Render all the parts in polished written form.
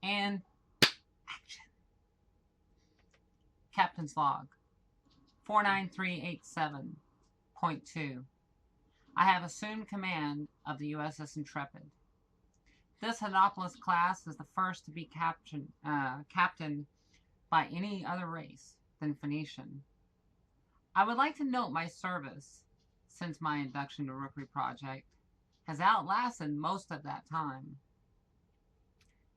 And action. Captain's log 49387.2. I have assumed command of the USS Intrepid. This Henopolis class is the first to be captained by any other race than Phoenician. I would like to note my service since my induction to Rookery Project has outlasted most of that time.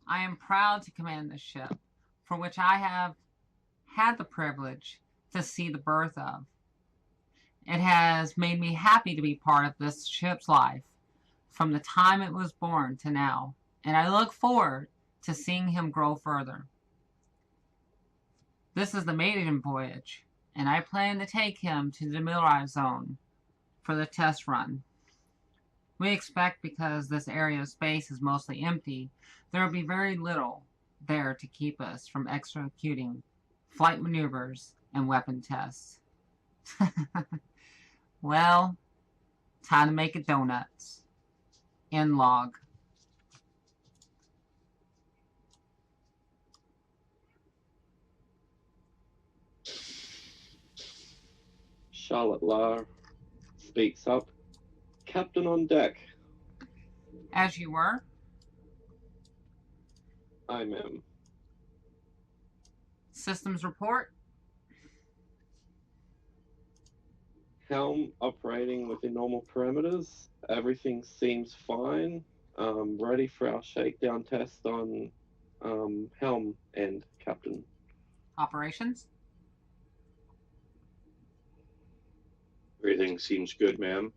I am proud to command this ship, for which I have had the privilege to see the birth of. It has made me happy to be part of this ship's life from the time it was born to now, and I look forward to seeing him grow further. This is the maiden voyage, and I plan to take him to the demilitarized zone for the test run. We expect, because this area of space is mostly empty, there will be very little there to keep us from executing flight maneuvers and weapon tests. Well, time to make it donuts. End log. Charlotte Lar speaks up. Captain on deck. As you were. Aye, ma'am. Systems report. Helm operating within normal parameters. Everything seems fine. Ready for our shakedown test on helm end, Captain. Operations. Everything seems good, ma'am.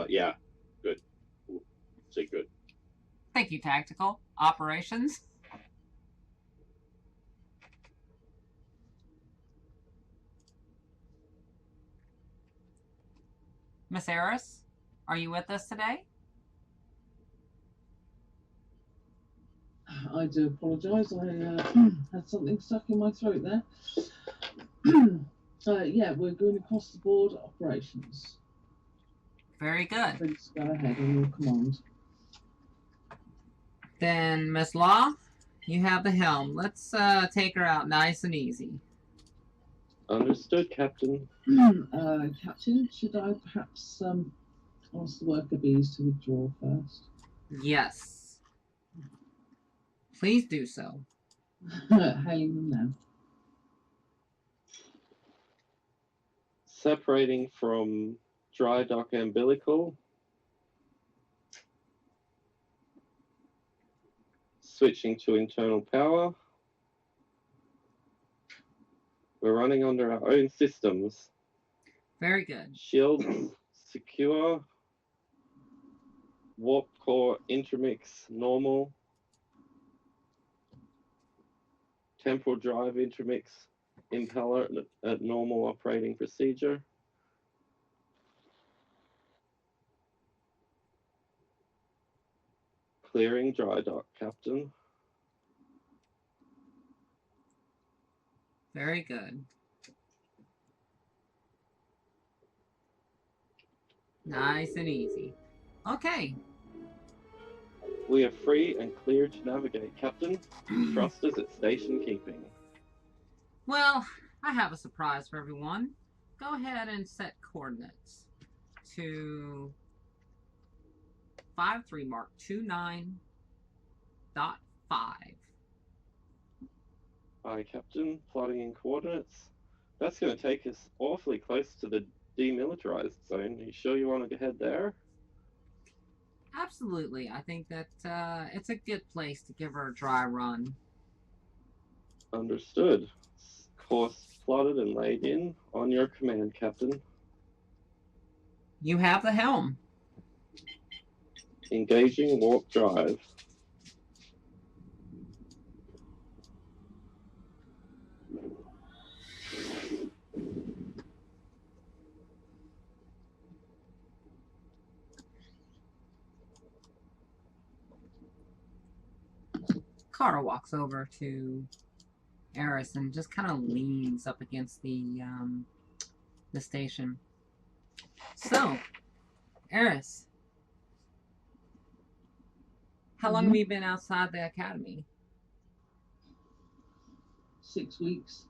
Yeah, good. Say good. Thank you, Tactical. Operations. Miss Eris, are you with us today? I do apologise. I had something stuck in my throat there. Yeah, we're going across the board operations. Very good. Please go ahead on your command. Then, Miss Law, you have the helm. Let's take her out nice and easy. Understood, Captain. Captain, should I perhaps ask the worker bees to withdraw first? Yes. Please do so. Hailing them now. Separating from dry dock umbilical. Switching to internal power. We're running under our own systems. Very good. Shields secure. Warp core intermix normal. Temporal drive intermix impeller at normal operating procedure. Clearing dry dock, Captain. Very good. Nice and easy. Okay. We are free and clear to navigate, Captain. Thrusters at station keeping. Well, I have a surprise for everyone. Go ahead and set coordinates to 53 Mark 29.5. Aye, Captain. Plotting in coordinates. That's going to take us awfully close to the demilitarized zone. Are you sure you want to head there? Absolutely. I think that it's a good place to give her a dry run. Understood. Course plotted and laid in. On your command, Captain. You have the helm. Engaging warp drive. Carter walks over to Eris and just kind of leans up against the station. So, Eris, How long have you been outside the academy? 6 weeks.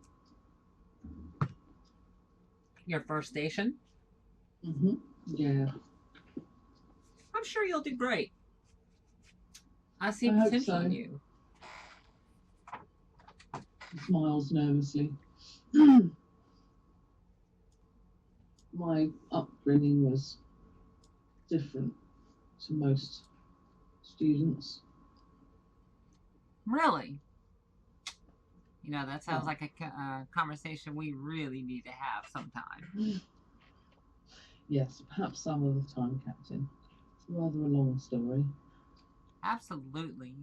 Your first station? Yeah. I'm sure you'll do great. I see I hope potential so. in you. He smiles nervously. My upbringing was different to most students. Really? You know, that sounds like a conversation we really need to have sometime. Yes, perhaps some other time, Captain. It's rather a long story. Absolutely.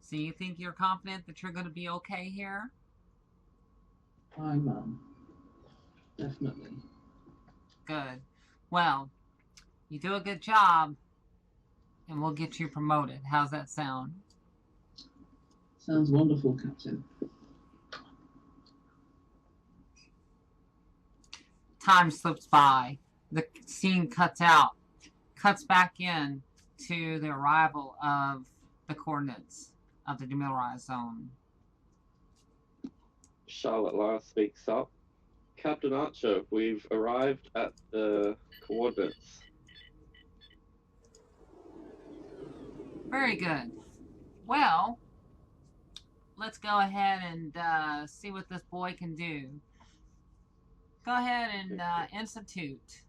So you think you're confident that you're going to be okay here? I'm definitely. Good. Well, you do a good job, and we'll get you promoted. How's that sound? Sounds wonderful, Captain. Time slips by. The scene cuts back in to the arrival of the coordinates of the demilitarized zone. Charlotte last speaks up. Captain Archer, we've arrived at the coordinates. Very good. Well, let's go ahead and see what this boy can do. Go ahead and institute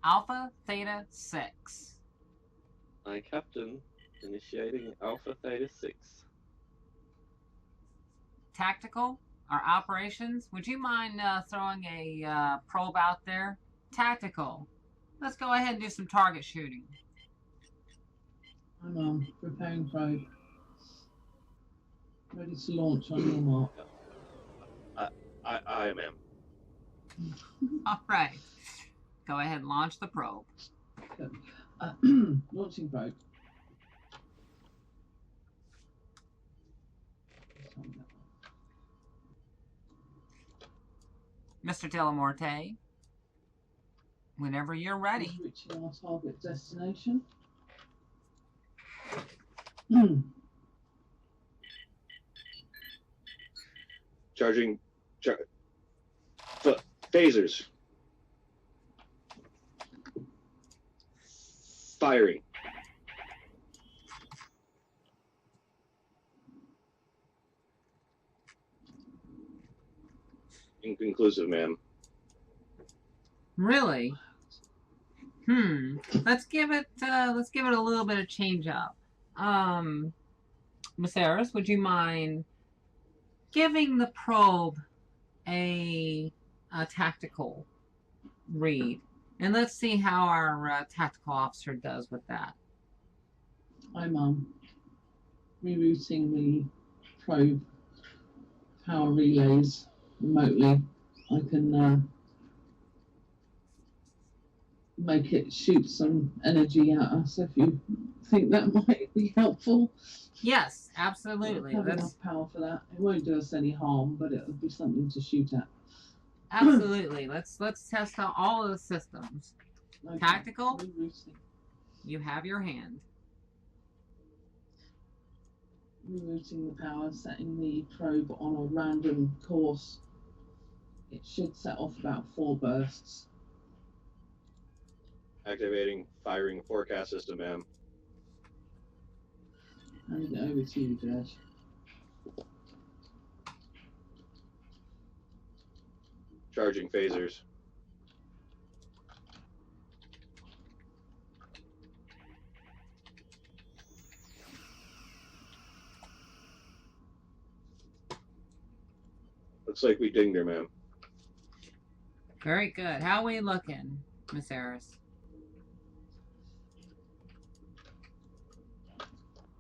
Alpha Theta 6. My captain, initiating Alpha Theta 6. Tactical or operations. Would you mind throwing a probe out there? Tactical. Let's go ahead and do some target shooting. I'm preparing probe. Ready to launch on your mark. I am. All right. Go ahead and launch the probe. Launching probe. Mr. Delamorte, whenever you're ready. Reaching our target destination. Charging. Phasers. Firing. Inconclusive, ma'am. Really? Let's give it a little bit of change up. Miss Harris, would you mind giving the probe a tactical read? And let's see how our tactical officer does with that. I'm rerouting the probe power relays remotely. I can make it shoot some energy at us if you think that might be helpful. Yes, absolutely. I have enough power for that. It won't do us any harm, but it'll be something to shoot at. Absolutely. Let's test out all of the systems. Okay. Tactical, Rerouting. you have your hand. Rerouting the power, setting the probe on a random course. It should set off about 4 bursts. Activating firing forecast system, ma'am. Hand it over to you, Judge. Charging phasers. Looks like we dinged her, ma'am. Very good. How are we looking, Miss Harris?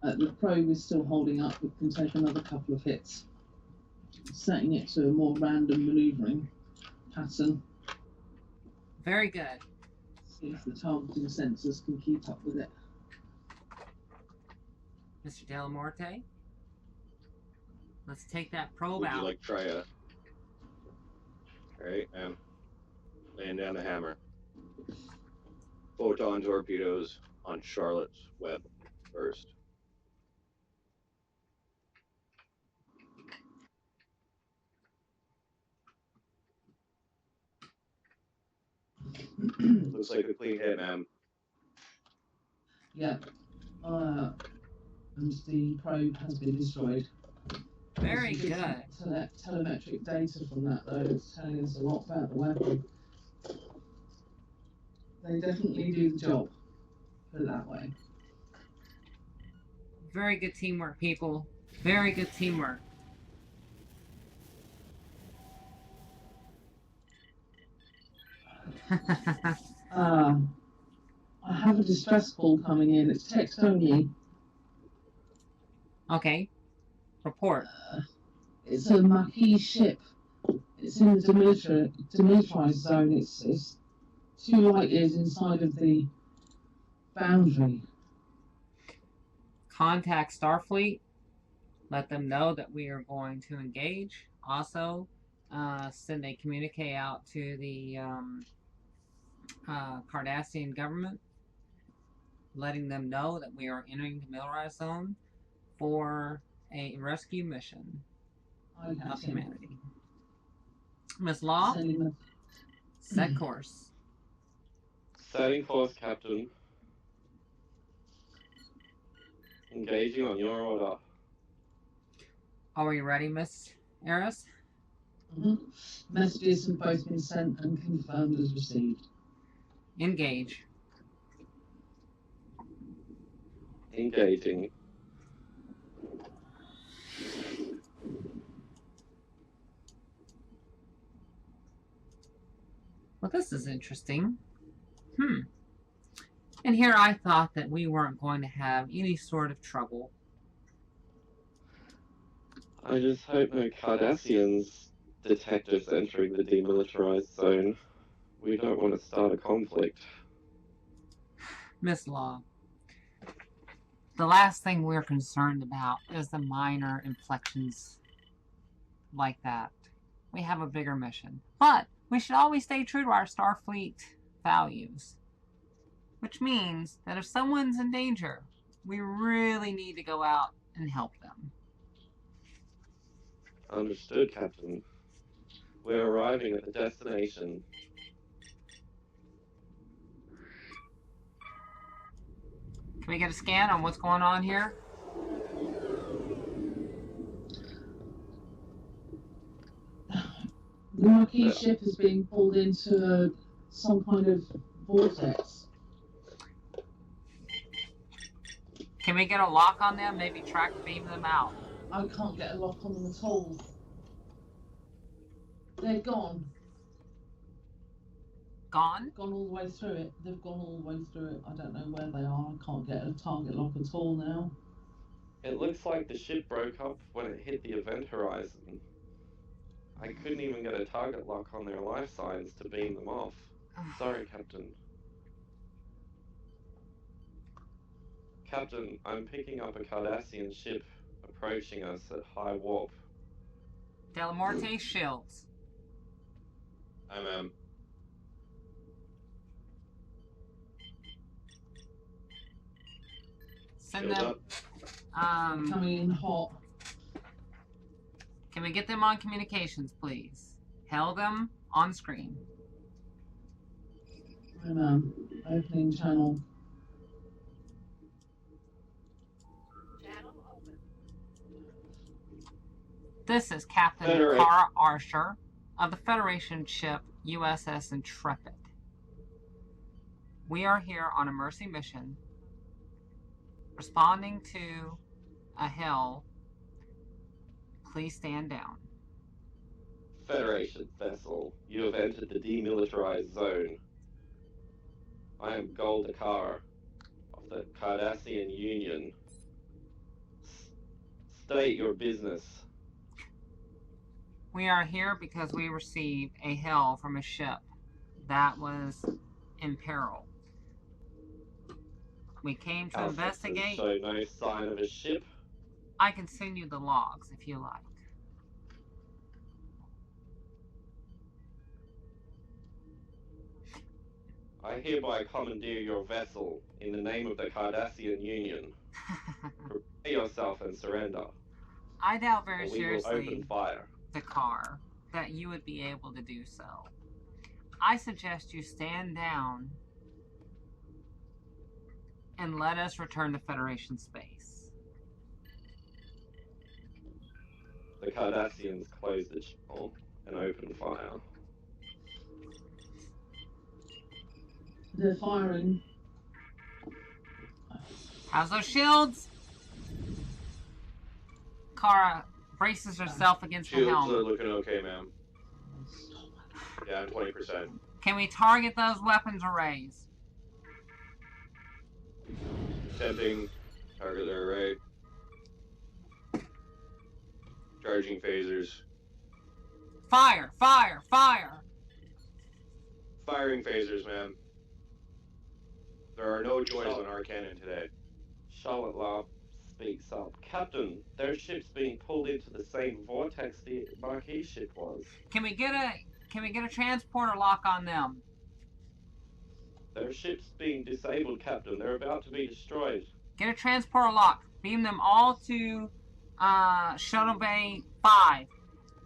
The probe is still holding up. It can take another couple of hits. Setting it to a more random manoeuvring pattern. Very good. See if the targeting sensors can keep up with it. Mr. Delamorte, let's take that probe Would out. you like to try a... Alright, laying down the hammer. Photon torpedoes on Charlotte's web. first. Looks like a clean hit, ma'am. Yeah. And the probe has been destroyed. Very There's some good. telemetric data from that, though. It's telling us a lot about the weapon. They definitely do the job. Put it that way. Very good teamwork, people. Very good teamwork. I have a distress call coming in. It's text only. Okay. Report. It's a Maquis ship. It's in the demilitarized zone. It's 2 light years inside of the boundary. Contact Starfleet. Let them know that we are going to engage. Also, send a communique out to the Cardassian government, letting them know that we are entering the militarized zone for a rescue mission of humanity. Miss Law, set course. Setting course, Captain. Engaging on your order. Are we ready, Miss Eris? Messages have both been sent and confirmed as received. Engage. Engaging. Well, this is interesting. And here I thought that we weren't going to have any sort of trouble. I just hope no Cardassians detect us entering the demilitarized zone. We don't want to start a conflict. Miss Law, the last thing we're concerned about is the minor inflections like that. We have a bigger mission. But we should always stay true to our Starfleet values. Which means that if someone's in danger, we really need to go out and help them. Understood, Captain. We're arriving at the destination. Can we get a scan on what's going on here? The Maquis ship is being pulled into some kind of vortex. Can we get a lock on them? Maybe track beam them out. I can't get a lock on them at all. They're gone. Gone? Gone all the way through it. They've gone all the way through it. I don't know where they are. I can't get a target lock at all now. It looks like the ship broke up when it hit the event horizon. I couldn't even get a target lock on their life signs to beam them off. Sorry, Captain. Captain, I'm picking up a Cardassian ship approaching us at high warp. Delamorte shields. I'm Send shields them. up. Coming in hot. Can we get them on communications, please? Held them on screen. I'm opening channel. This is Captain Federation. Kara Archer of the Federation ship USS Intrepid. We are here on a mercy mission, responding to a hail. Please stand down. Federation vessel, you have entered the demilitarized zone. I am Goldakar of the Cardassian Union. State your business. We are here because we received a hail from a ship that was in peril. We came to Our investigate. sensors show no sign of a ship. I can send you the logs if you like. I hereby commandeer your vessel in the name of the Cardassian Union. Prepare yourself and surrender, I doubt or very we will open seriously, fire. Dakar, that you would be able to do so. I suggest you stand down and let us return to Federation space. The Cardassians close the channel and open fire. They're firing. How's those shields? Kara braces herself against the Shields are helm. looking okay, ma'am. Down 20%. Can we target those weapons arrays? Attempting target array. Charging phasers. Fire! Fire! Fire! Firing phasers, ma'am. There are no joys on our cannon today. Charlotte Lab speaks up. Captain, their ship's being pulled into the same vortex the Marquis ship was. Can we get a transporter lock on them? Their ship's being disabled, Captain. They're about to be destroyed. Get a transporter lock. Beam them all to Shuttle Bay 5.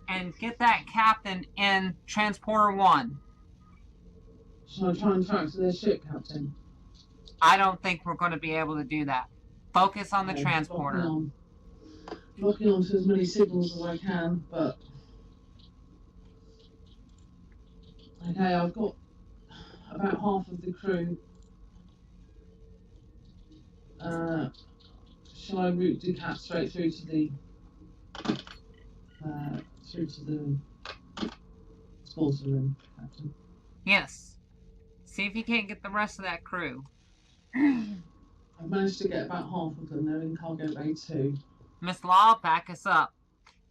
And get that captain in Transporter 1. Shall I try and track to their ship, Captain? I don't think we're going to be able to do that. Focus on the Okay, transporter. Locking on to as many signals as I can, but... Okay, I've got about half of the crew. Shall I route Ducat straight through to the sponsor room, Captain? Yes. See if you can't get the rest of that crew. I've managed to get about half of them. They're in cargo bay 2. Miss Law, back us up.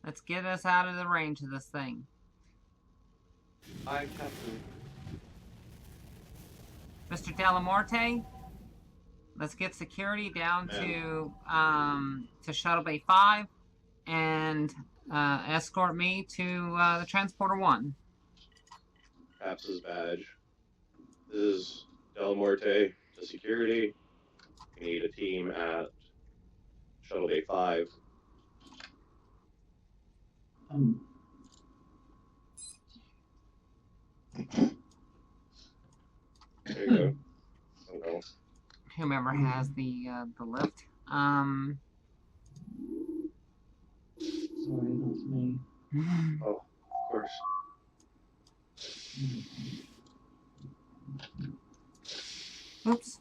Let's get us out of the range of this thing. Aye, Captain. Mr. Delamorte, let's get security down to Shuttle Bay 5 and escort me to the Transporter 1. Caps's badge. This is Delamorte to security. We need a team at Shuttle Bay 5. There you go. Oh, Whomever has the lift. Sorry, not me. of course. Oops.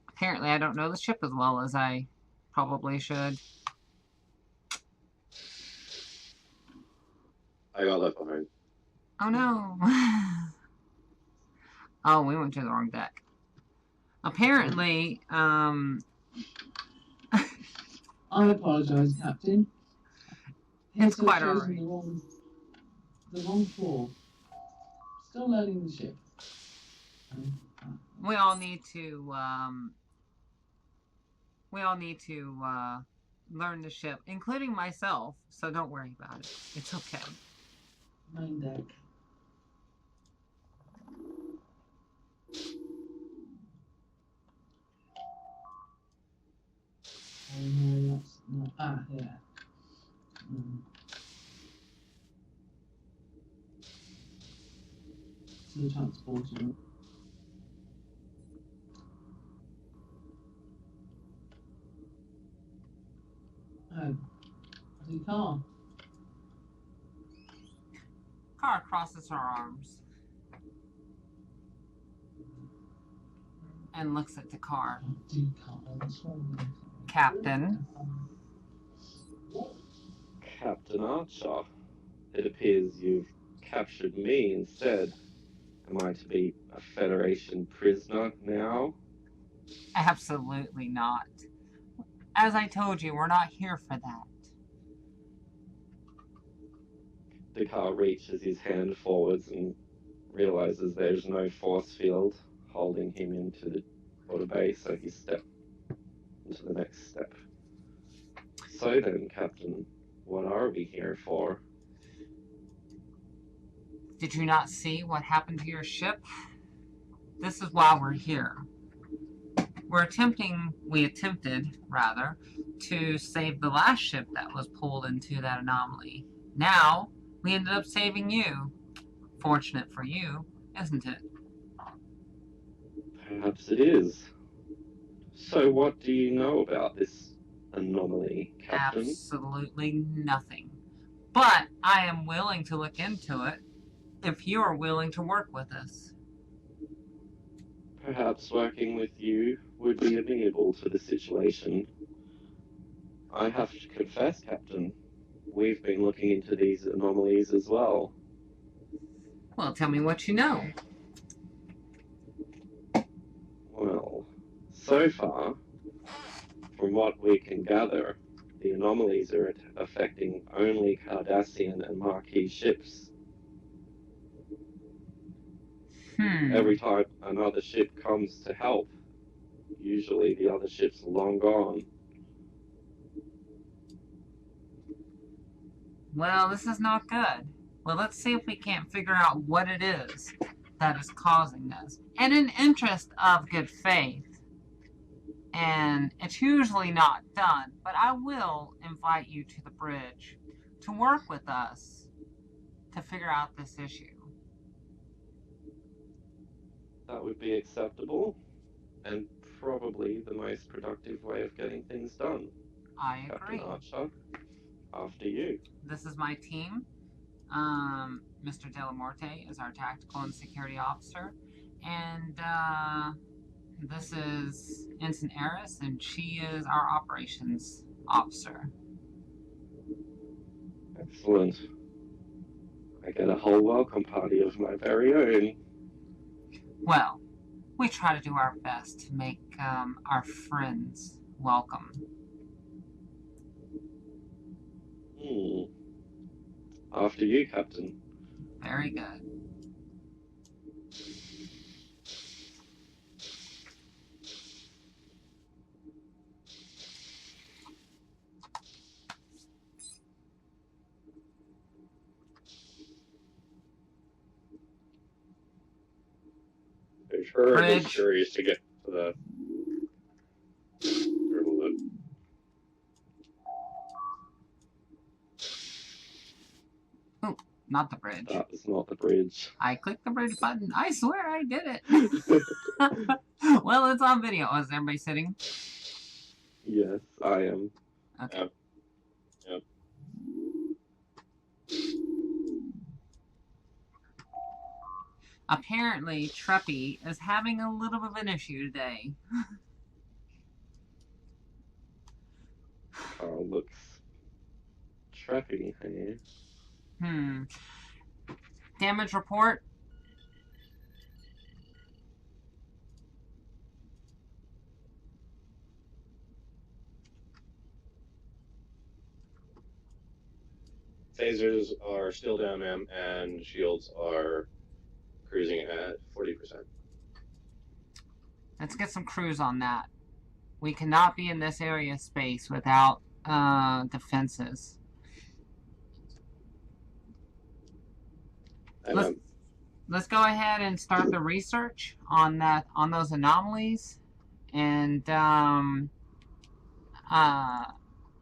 Apparently I don't know the ship as well as I probably should. I got left behind. Oh no. Oh, we went to the wrong deck. Apparently, I apologise, Captain. It's I've quite chosen alright. the wrong floor. Still learning the ship. We all need to learn the ship, including myself, so don't worry about it. It's okay. Main deck. Oh no, that's not. Ah, yeah. To the transporter. Oh, the car. Car crosses her arms and looks at the car. Captain. Captain Archer, it appears you've captured me instead. Am I to be a Federation prisoner now? Absolutely not. As I told you, we're not here for that. The car reaches his hand forwards and realizes there's no force field holding him into the quarter bay, so he steps into the next step. So then, Captain, what are we here for? Did you not see what happened to your ship? This is why we're here. We attempted, rather, to save the last ship that was pulled into that anomaly. Now, we ended up saving you. Fortunate for you, isn't it? Perhaps it is. So what do you know about this anomaly, Captain? Absolutely nothing. But I am willing to look into it if you are willing to work with us. Perhaps working with you would be amenable to the situation. I have to confess, Captain, we've been looking into these anomalies as well. Well, tell me what you know. Well, so far, from what we can gather, the anomalies are affecting only Cardassian and Marquis ships. Every time another ship comes to help, usually the other ship's long gone. Well, this is not good. Well, let's see if we can't figure out what it is that is causing this. And in interest of good faith, and it's usually not done, but I will invite you to the bridge to work with us to figure out this issue. That would be acceptable, and probably the most productive way of getting things done. I agree. Captain Archer, after you. This is my team. Mr. Delamorte is our tactical and security officer, and this is Ensign Eris, and she is our operations officer. Excellent. I get a whole welcome party of my very own. Well, we try to do our best to make our friends welcome. After you, Captain. Very good. I'm sure Bridge. I'm curious to get to the. Not the bridge. That is not the bridge. I clicked the bridge button. I swear I did it. Well, it's on video. Oh, is everybody sitting? Yes, I am. Okay. Yep. Apparently, Treppy is having a little bit of an issue today. Oh, looks trappy here. Damage report. Phasers are still down, ma'am, and shields are cruising at 40%. Let's get some crews on that. We cannot be in this area of space without defenses. Let's go ahead and start the research on those anomalies, and I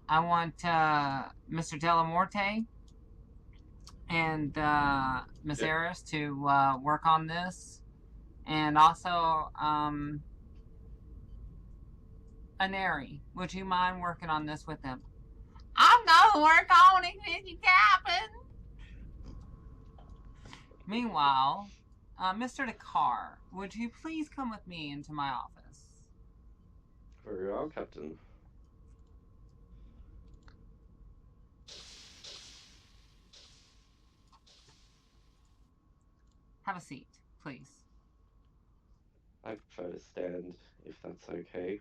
want Mr. Delamorte and Miss Eris to work on this, and also Aneri, would you mind working on this with him? I'm gonna work on it with you, Captain. Meanwhile, Mr. Dakar, would you please come with me into my office? Very well, Captain. Have a seat, please. I prefer to stand, if that's okay.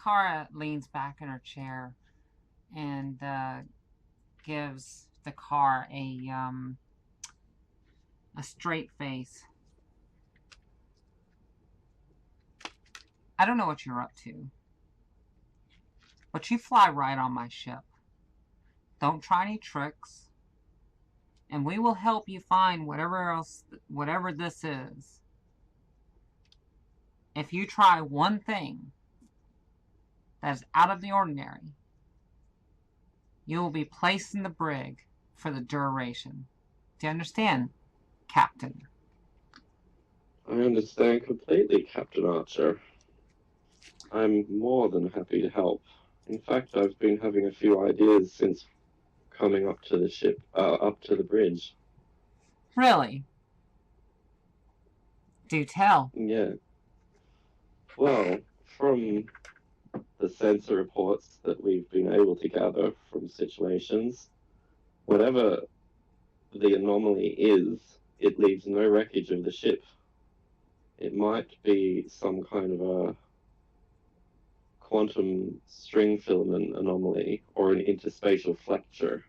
Kara leans back in her chair and gives the car a straight face. I don't know what you're up to, but you fly right on my ship. Don't try any tricks. and we will help you find whatever this is. If you try one thing that is out of the ordinary, you will be placed in the brig for the duration. Do you understand, Captain? I understand completely, Captain Archer. I'm more than happy to help. In fact, I've been having a few ideas since coming up to the ship, up to the bridge. Really? Do tell. Yeah. Well, from the sensor reports that we've been able to gather from situations, whatever the anomaly is, it leaves no wreckage of the ship. It might be some kind of a quantum string filament anomaly or an interspatial flexure.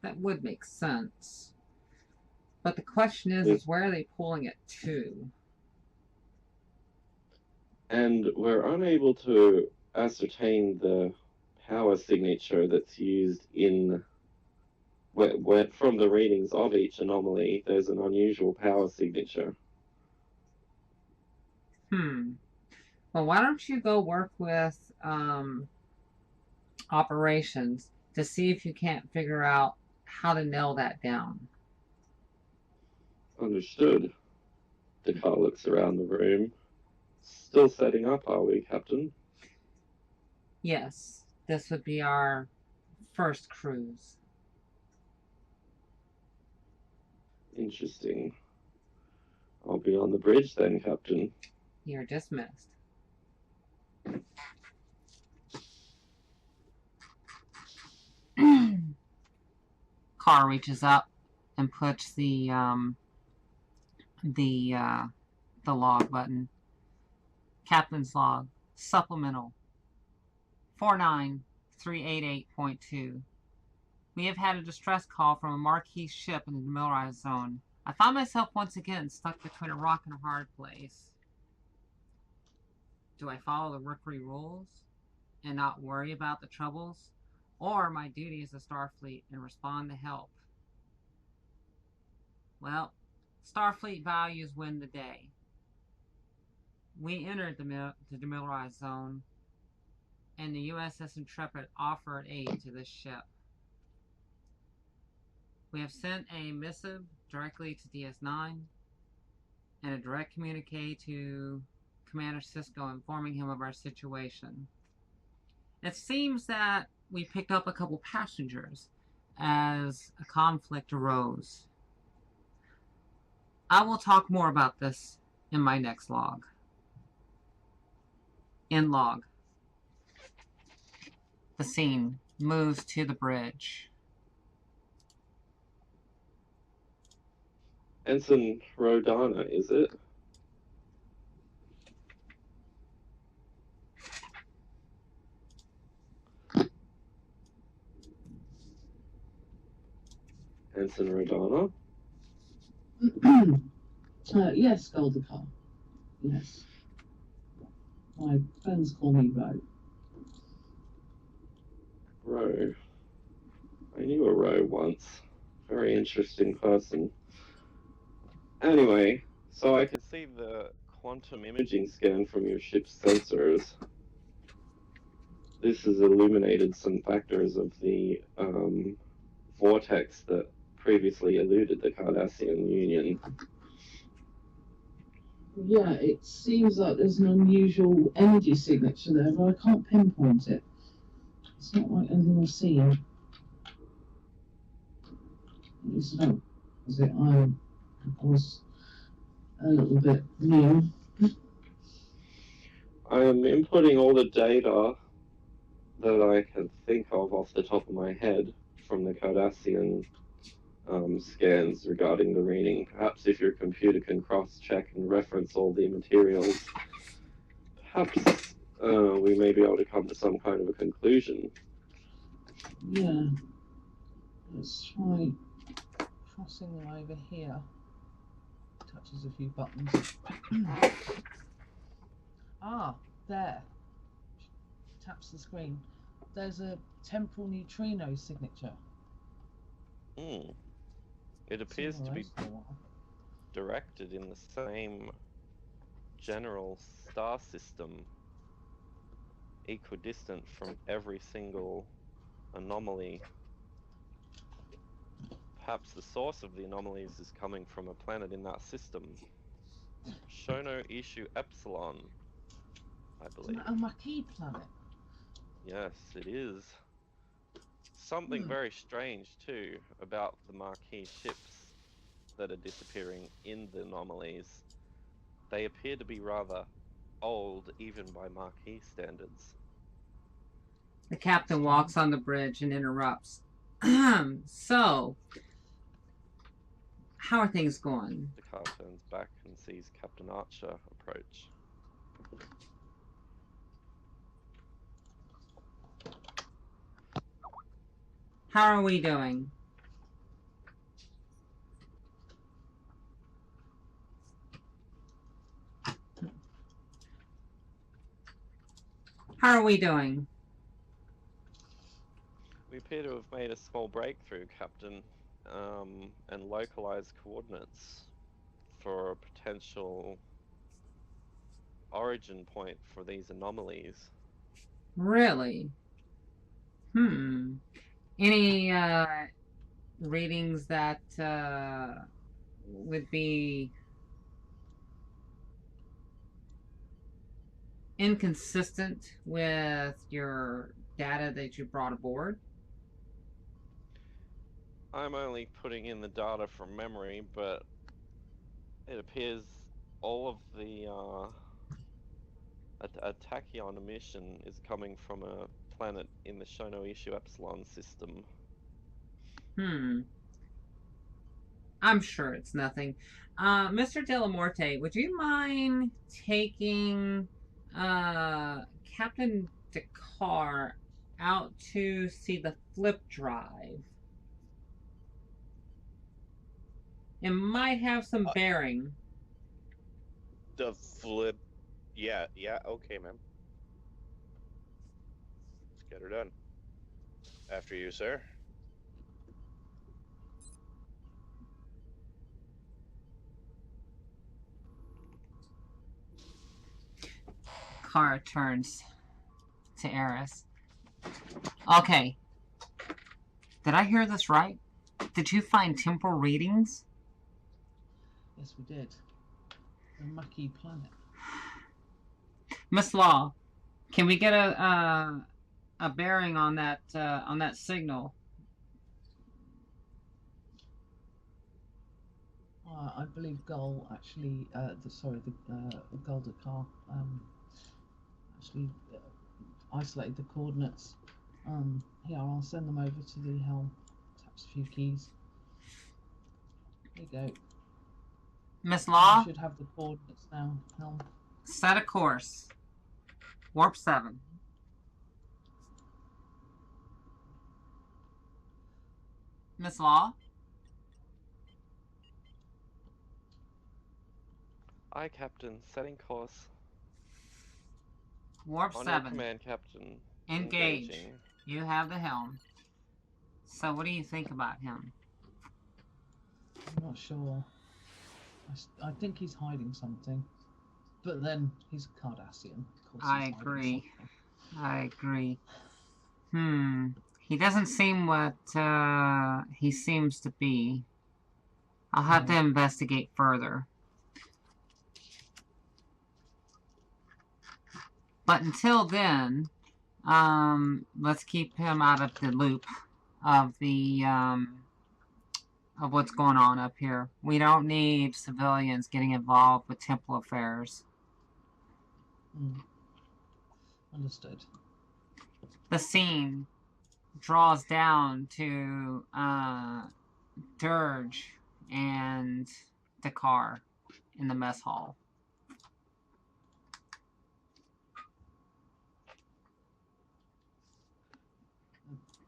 That would make sense. But the question is where are they pulling it to? And we're unable to ascertain the power signature that's used in where from the readings of each anomaly. There's an unusual power signature. Well, why don't you go work with operations to see if you can't figure out how to nail that down. Understood. The car looks around the room. Still setting up, are we, Captain? Yes, this would be our first cruise. Interesting. I'll be on the bridge then, Captain. You're dismissed. Car reaches up and puts the log button. Captain's log, supplemental 49388.2. We have had a distress call from a marquee ship in the demilitarized zone. I found myself once again stuck between a rock and a hard place. Do I follow the Rookery rules and not worry about the troubles? Or my duty as a Starfleet and respond to help? Well, Starfleet values win the day. We entered the demilitarized zone, and the USS Intrepid offered aid to this ship. We have sent a missive directly to DS9 and a direct communique to Commander Sisko informing him of our situation. It seems that we picked up a couple passengers as a conflict arose. I will talk more about this in my next log. In log. The scene moves to the bridge. Ensign Rodana, is it? Ensign Rodana? Yes, Goldacar. Yes. My friends call me Ro. Ro. I knew a Ro once. Very interesting person. Anyway, so I can see the quantum imaging scan from your ship's sensors. This has illuminated some factors of the vortex that previously eluded the Cardassian Union. Yeah, it seems like there's an unusual energy signature there, but I can't pinpoint it. It's not like anything I've seen. At least I don't. Is it? I was a little bit new. I am inputting all the data that I can think of off the top of my head from the Cardassian scans regarding the reading. Perhaps if your computer can cross-check and reference all the materials, perhaps we may be able to come to some kind of a conclusion. Yeah. Let's try crossing them over here. Touches a few buttons. Ah, there. Taps the screen. There's a temporal neutrino signature. Hmm. It appears to be directed in the same general star system, equidistant from every single anomaly. Perhaps the source of the anomalies is coming from a planet in that system. Shono Issue Epsilon, I believe. A Maquis planet. Yes, it is. Something very strange, too, about the Marquis ships that are disappearing in the anomalies. They appear to be rather old, even by Marquis standards. The captain walks on the bridge and interrupts. So, how are things going? The car turns back and sees Captain Archer approach. How are we doing? How are we doing? We appear to have made a small breakthrough, Captain, and localized coordinates for a potential origin point for these anomalies. Really? Any readings that would be inconsistent with your data that you brought aboard? I'm only putting in the data from memory, but it appears all of the a tachyon emission is coming from a planet in the Shono Issue Epsilon system. I'm sure it's nothing. Mr. Delamorte, would you mind taking Captain Dakar out to see the flip drive? It might have some bearing. The flip. Yeah, okay, ma'am. Let's get her done. After you, sir. Kara turns to Eris. Okay. Did I hear this right? Did you find temporal readings? Yes, we did. A Maquis planet. Miss Law, can we get a bearing on that signal? I believe Gull actually, Gull Dakar actually isolated the coordinates. Here, I'll send them over to the helm. Taps a few keys. There you go. Miss Law? You should have the coordinates now, helm. Set a course. Warp 7. Miss Law? Aye, Captain. Setting course. Warp On 7. your command, Captain. Engage. Engaging. You have the helm. So what do you think about him? I'm not sure. I think he's hiding something. But then he's Cardassian. Of course I agree. He doesn't seem what he seems to be. I'll have to investigate further. But until then, let's keep him out of the loop of the of what's going on up here. We don't need civilians getting involved with temple affairs. Understood. The scene draws down to Dirge and Dakar in the mess hall.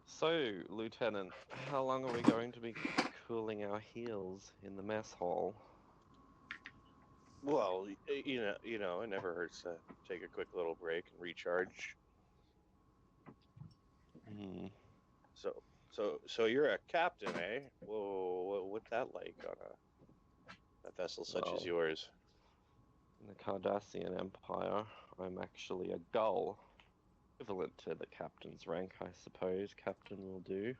So, Lieutenant, how long are we going to be cooling our heels in the mess hall? Well, you know, it never hurts to take a quick little break and recharge. Hmm. So, So you're a captain, eh? Whoa, what's that like on a vessel such as Well, yours? in the Cardassian Empire, I'm actually a gull. Equivalent to the captain's rank, I suppose. Captain will do.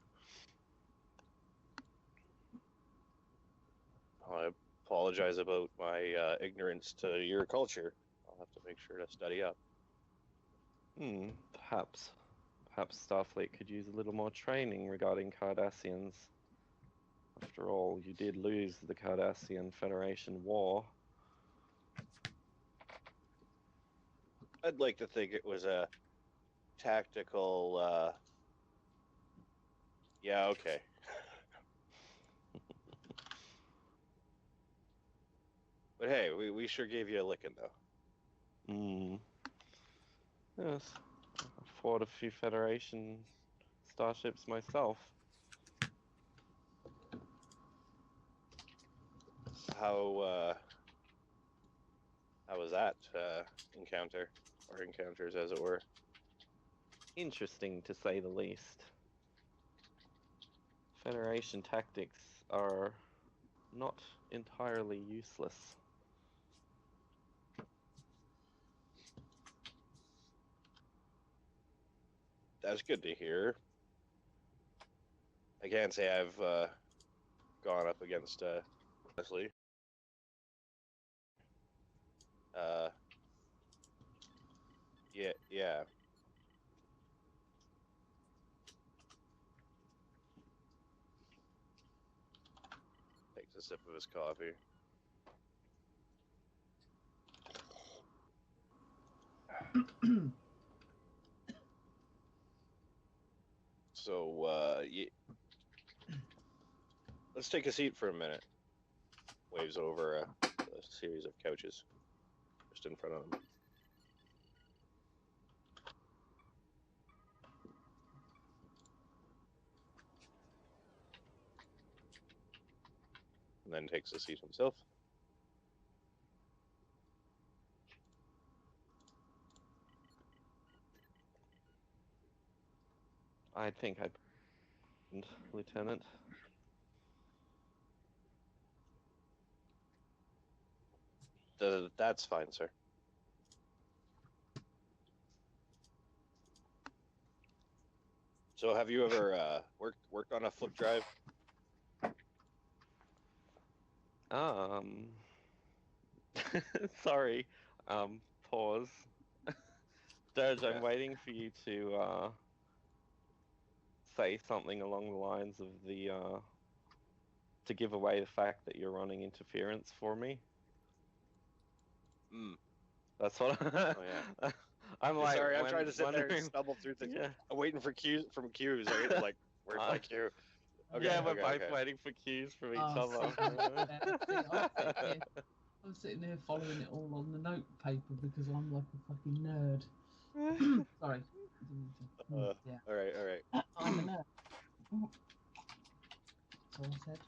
I apologize about my ignorance to your culture. I'll have to make sure to study up. Perhaps Starfleet could use a little more training regarding Cardassians. After all, you did lose the Cardassian Federation War. I'd like to think it was a tactical. Yeah, okay. But hey, we sure gave you a licking, though. Yes, I fought a few Federation starships myself. How was that encounter, or encounters, as it were? Interesting, to say the least. Federation tactics are not entirely useless. That's good to hear. I can't say I've gone up against honestly. Yeah. Takes a sip of his coffee. So, let's take a seat for a minute. Waves over a series of couches just in front of him. And then takes a seat himself. I think I... Lieutenant. That's fine, sir. So, have you ever worked on a flip drive? Sorry. Pause. Dirge, I'm Yeah. waiting for you to say something along the lines of the to give away the fact that you're running interference for me. That's what Oh yeah. I'm like. Sorry, I'm trying to sit there and wondering... stumble through things. Yeah. I'm waiting for cues from cues. Right? Like, where's my cue? Okay, yeah, we're both okay. waiting for cues from each Oh, other. I'm sitting there following it all on the note paper because I'm like a fucking nerd. Sorry. Yeah. All right. I'm a nerd. So I said.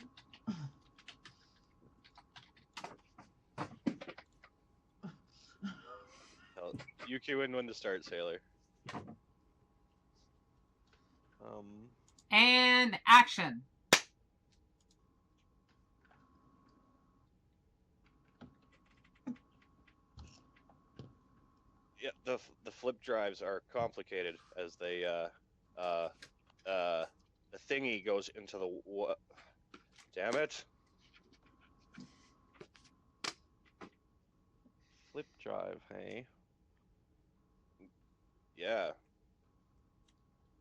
You cue in when to start, sailor. And action. Yeah, the flip drives are complicated as they the thingy goes into the what? Damn it! Flip drive, hey? Yeah.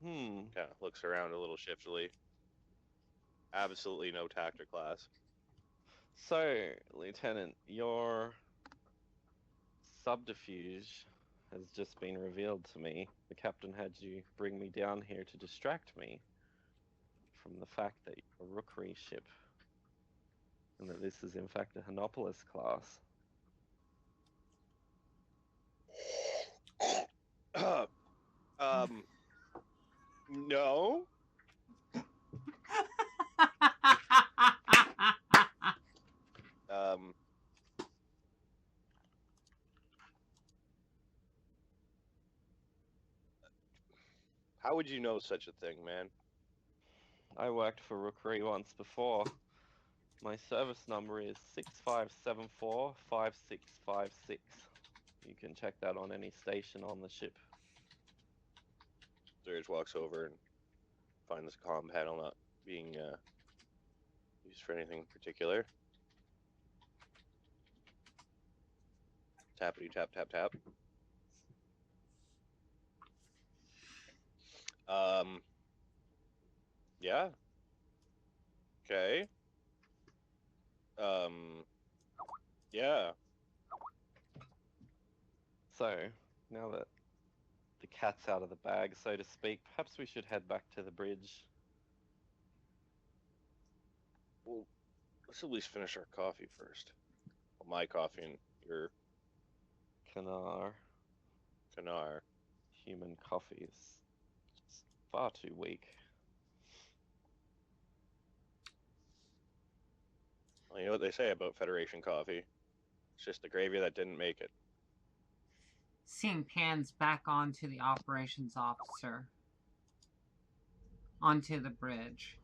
Hmm. Kind of looks around a little shiftily. Absolutely no tactic class. So, Lieutenant, your subterfuge has just been revealed to me. The captain had you bring me down here to distract me from the fact that you're a Rookery ship, and that this is in fact a Henopolis class. No. How would you know such a thing, man? I worked for Rookery once before. My service number is 6574-5656. You can check that on any station on the ship. Sturge walks over and finds the comm panel not being used for anything particular. Tappity tap tap tap. Yeah. Okay. Yeah. So, now that the cat's out of the bag, so to speak, perhaps we should head back to the bridge. Well, let's at least finish our coffee first. Well, my coffee and your Canar. Human coffee is just far too weak. Well, you know what they say about Federation coffee? It's just the gravy that didn't make it. Scene pans back onto the operations officer. Onto the bridge.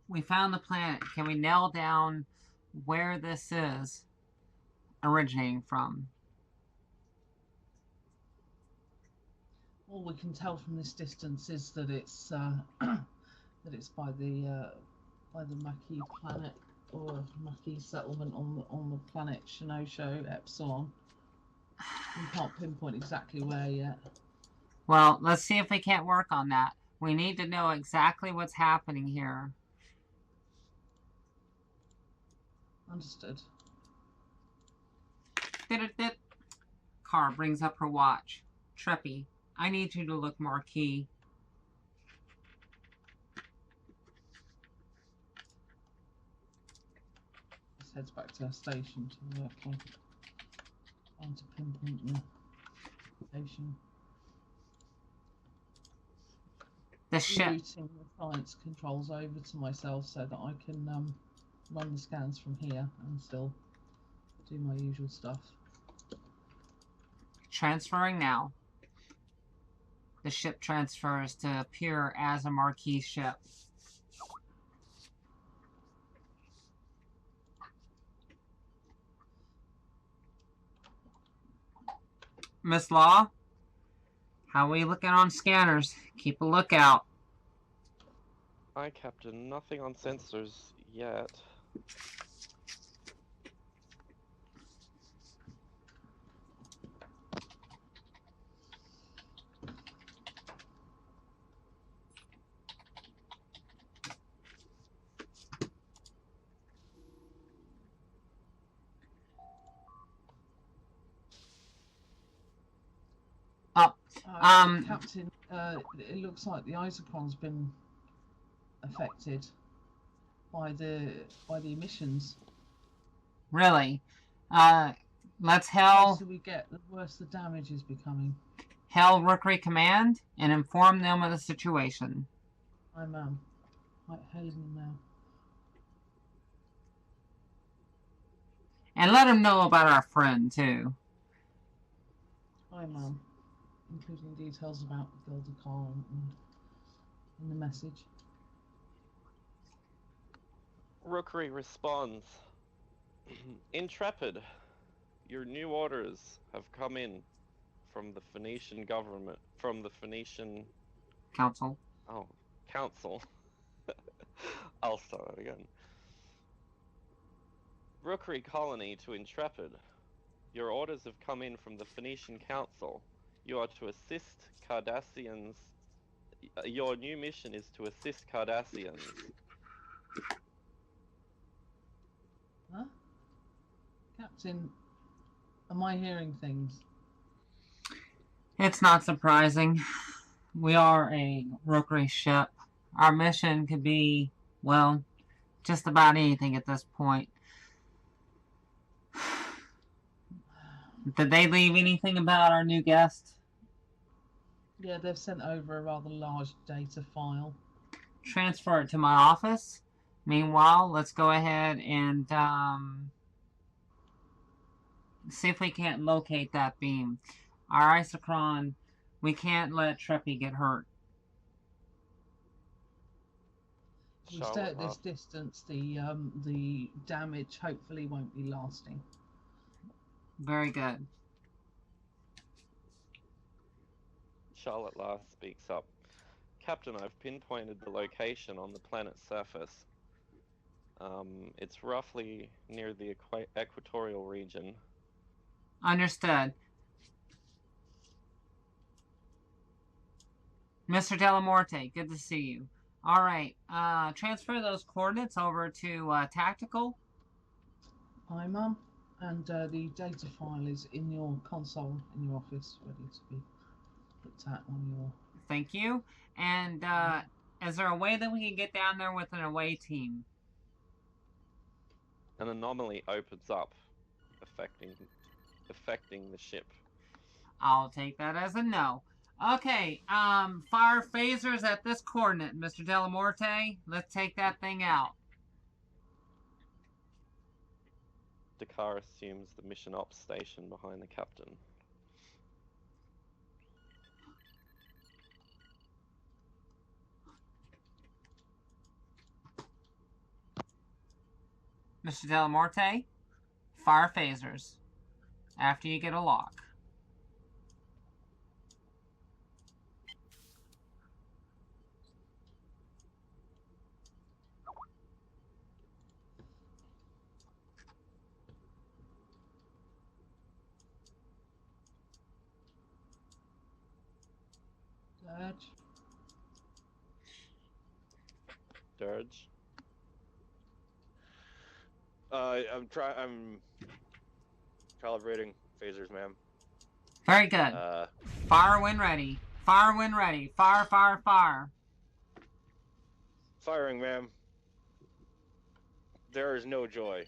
We found the planet. Can we nail down where this is originating from? All we can tell from this distance is that it's that it's by the Maquis planet or Maquis settlement on the planet Shinosho Epsilon. We can't pinpoint exactly where yet. Well, let's see if we can't work on that. We need to know exactly what's happening here. Understood. Car brings up her watch. Treppy, I need you to look Marquis. This heads back to our station to work on trying to pinpoint the station. The ship. Routing the science controls over to myself so that I can run the scans from here and still do my usual stuff. Transferring now. The ship transfers to appear as a Marquis ship. Miss Law, how are we looking on scanners? Keep a lookout. Aye, Captain. Nothing on sensors yet. Captain, it looks like the isochron's been affected by the emissions. Really? Let's The hail closer we get, the worse the damage is becoming. Rookery Command and inform them of the situation. I'm hailing them now. And let them know about our friend, too. I'm including details about Gilda Carl in the message. Rookery responds. Intrepid, your new orders have come in from the Phoenician government, from the Phoenician... Council. Oh, council. I'll start that again. Rookery colony to Intrepid. Your orders have come in from the Phoenician Council. You are to assist Cardassians. Your new mission is to assist Cardassians. Huh? Captain, am I hearing things? It's not surprising. We are a Rookery ship. Our mission could be, well, just about anything at this point. Did they leave anything about our new guest? Yeah, they've sent over a rather large data file. Transfer it to my office. Meanwhile, let's go ahead and see if we can't locate that beam. Our isochron, we can't let Treppy get hurt. If we stay at this distance, the damage hopefully won't be lasting. Very good. Charlotte last speaks up. Captain, I've pinpointed the location on the planet's surface. It's roughly near the equatorial region. Understood. Mr. Delamorte, good to see you. All right, transfer those coordinates over to tactical. Hi, Mum. And the data file is in your console in your office, ready to be looked at on your... Thank you. And is there a way that we can get down there with an away team? An anomaly opens up, affecting the ship. I'll take that as a no. Okay, fire phasers at this coordinate, Mr. Delamorte. Let's take that thing out. Dakar assumes the mission ops station behind the captain. Mr. Delamorte, fire phasers after you get a lock. Dirge. I'm calibrating phasers, ma'am. Very good. Fire when ready. Fire when ready. Fire, fire, fire. Firing, ma'am. There is no joy.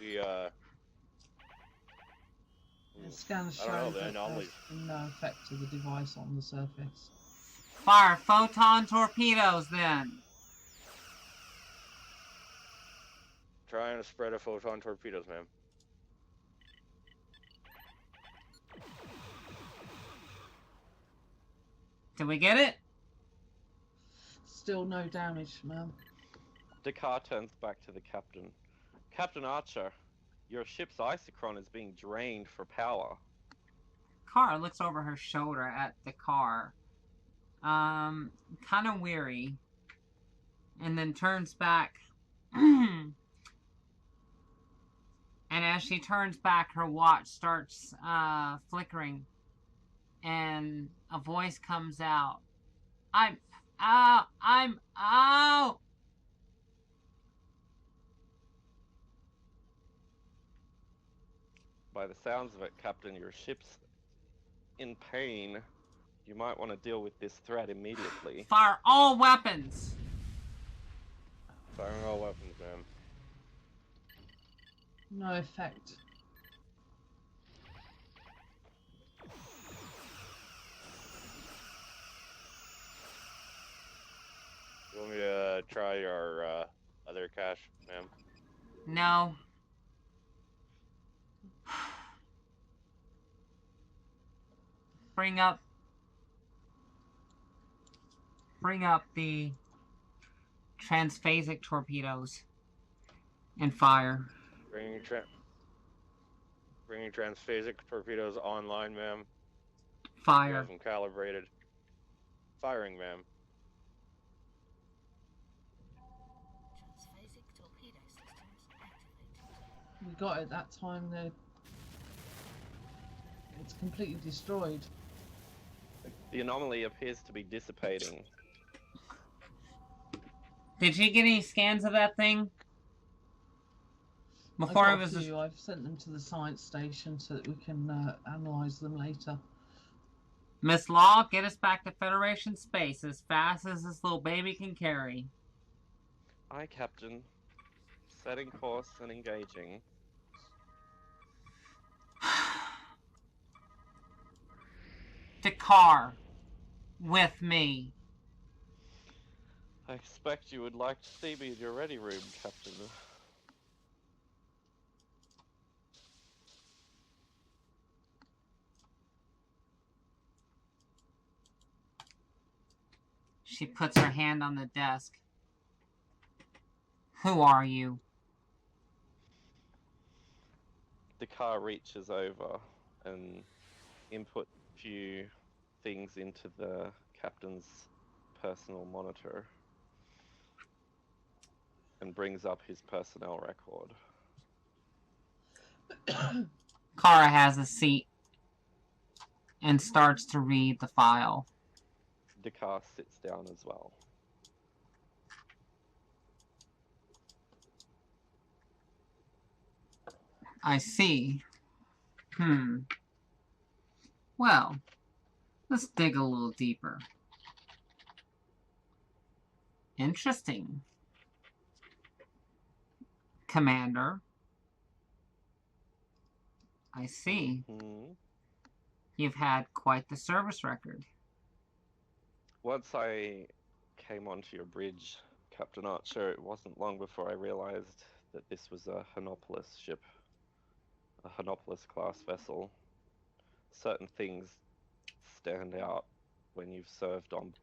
The scans show that there's no effect to the device on the surface. Fire photon torpedoes then. Trying to spread a photon torpedoes, ma'am. Did we get it? Still no damage, ma'am. Dakar turns back to the captain. Captain Archer, your ship's isochron is being drained for power. Car looks over her shoulder at the car. Kind of weary. And then turns back. And as she turns back, her watch starts flickering. And a voice comes out. I'm out! By the sounds of it, Captain, your ship's in pain. You might want to deal with this threat immediately. Fire all weapons! Firing all weapons, ma'am. No effect. You want me to try your other cache, ma'am? No. Bring up the transphasic torpedoes and fire. Bringing transphasic torpedoes online, ma'am. Fire. You have them calibrated. Firing, ma'am. Transphasic torpedo systems activated. We got it that time. It's completely destroyed. The anomaly appears to be dissipating. Did you get any scans of that thing? Before I it got was a few. I've sent them to the science station so that we can analyze them later. Miss Law, get us back to Federation space as fast as this little baby can carry. Aye, Captain. Setting course and engaging. The car with me. I expect you would like to see me in your ready room, Captain. She puts her hand on the desk. Who are you? The car reaches over and input a few things into the captain's personal monitor and brings up his personnel record. Kara has a seat and starts to read the file. Dakar sits down as well. I see. Well, let's dig a little deeper. Interesting. Commander. I see. You've had quite the service record. Once I came onto your bridge, Captain Archer, it wasn't long before I realized that this was a Henopolis ship. A Henopolis class vessel. Certain things stand out when you've served on.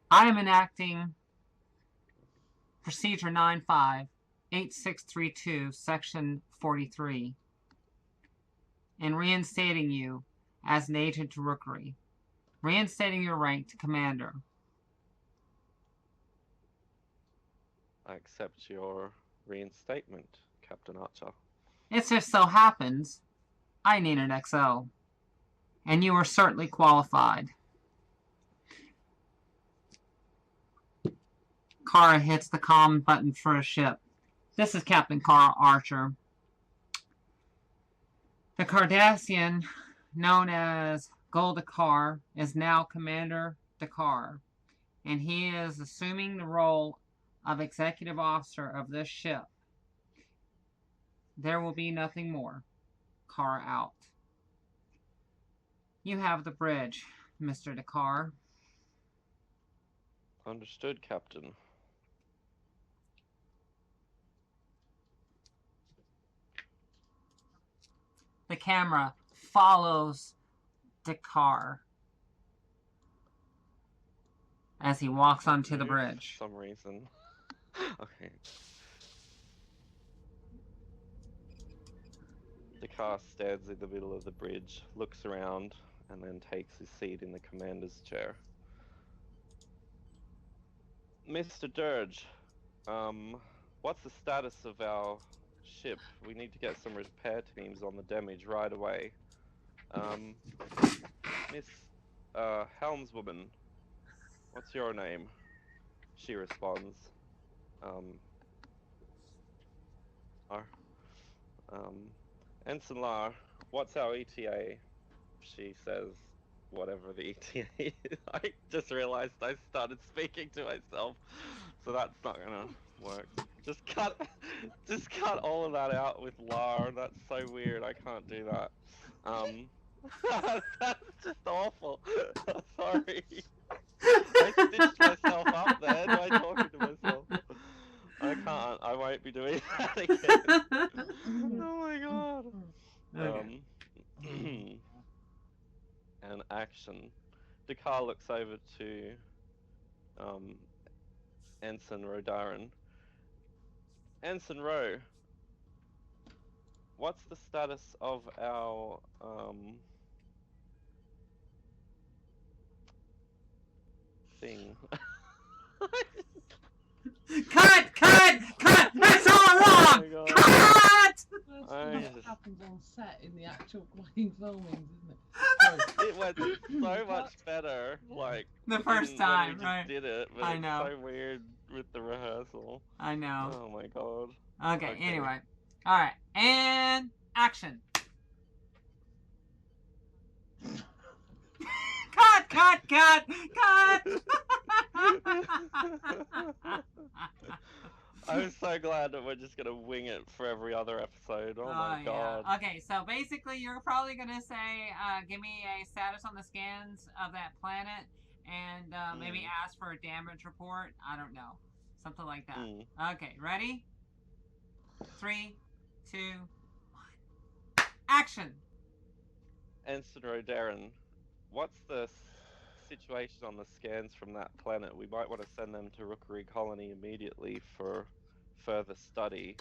I am enacting Procedure 95-8632, Section 43, and reinstating you as an agent to Rookery. Reinstating your rank to Commander. I accept your reinstatement, Captain Archer. It just so happens I need an XO, and you are certainly qualified. Kara hits the comm button for a ship. This is Captain Kara Archer. The Cardassian, known as Gul Dakar, is now Commander Dakar, and he is assuming the role of executive officer of this ship. There will be nothing more. Kara out. You have the bridge, Mr. Dakar. Understood, Captain. The camera follows Dakar as he walks onto the bridge. For some reason. Okay. Dakar stands in the middle of the bridge, looks around, and then takes his seat in the commander's chair. Mr. Dirge, what's the status of our ship? We need to get some repair teams on the damage right away. Miss Helmswoman, what's your name? She responds. Ensign Lar, what's our ETA? She says, whatever the ETA is. I just realized I started speaking to myself, so that's not gonna work. Just cut all of that out with Lar. That's so weird. I can't do that. That's just awful. Sorry. I stitched myself up then by talking to myself. I can't. I won't be doing that again. Oh my god. Okay. And action. Dakar looks over to Ensign Rodarin. Ensign Ro, what's the status of our thing? Cut! That's all wrong! Oh Cut! That's what happens on set in the actual fucking filming, isn't it? Sorry. It went so much better, like The first time, when we right? just did it, but I know. it's so weird with the rehearsal. I know. Oh my god. Okay, anyway. Alright, and action. Cut! I I'm so glad that we're just gonna wing it for every other episode. Oh my god. Yeah. Okay, so basically you're probably gonna say, give me a status on the scans of that planet, and maybe ask for a damage report. I don't know, something like that. Okay, ready? 3, 2, 1, action. Ensign Rodarin, what's the situation on the scans from that planet? We might want to send them to Rookery Colony immediately for further study.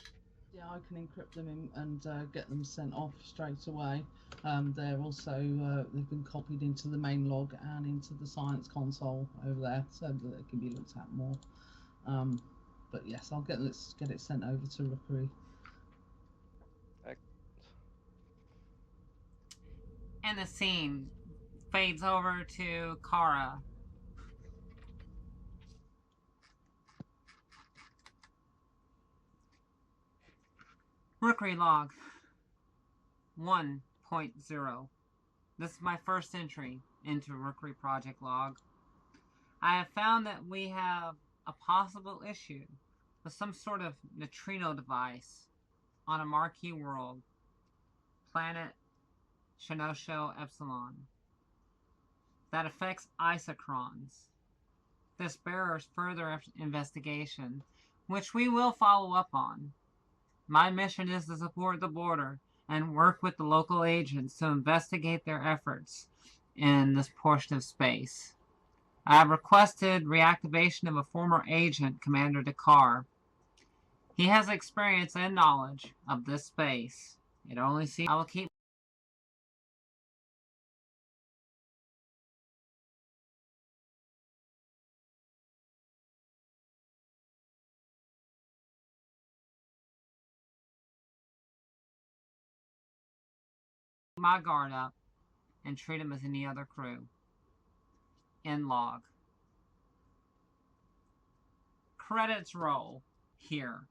Yeah, I can encrypt them and get them sent off straight away. They're also they've been copied into the main log and into the science console over there, so that it can be looked at more. But yes, let's get it sent over to Rookery. And the scene fades over to Kara. Rookery log 1.0. This is my first entry into Rookery project log. I have found that we have a possible issue with some sort of neutrino device on a marquee world, planet Shinosho Epsilon, that affects isochrons. This bears further investigation, which we will follow up on. My mission is to support the border and work with the local agents to investigate their efforts in this portion of space. I have requested reactivation of a former agent, Commander Dakar. He has experience and knowledge of this space. It only seems I will keep my guard up and treat him as any other crew. End log. Credits roll here.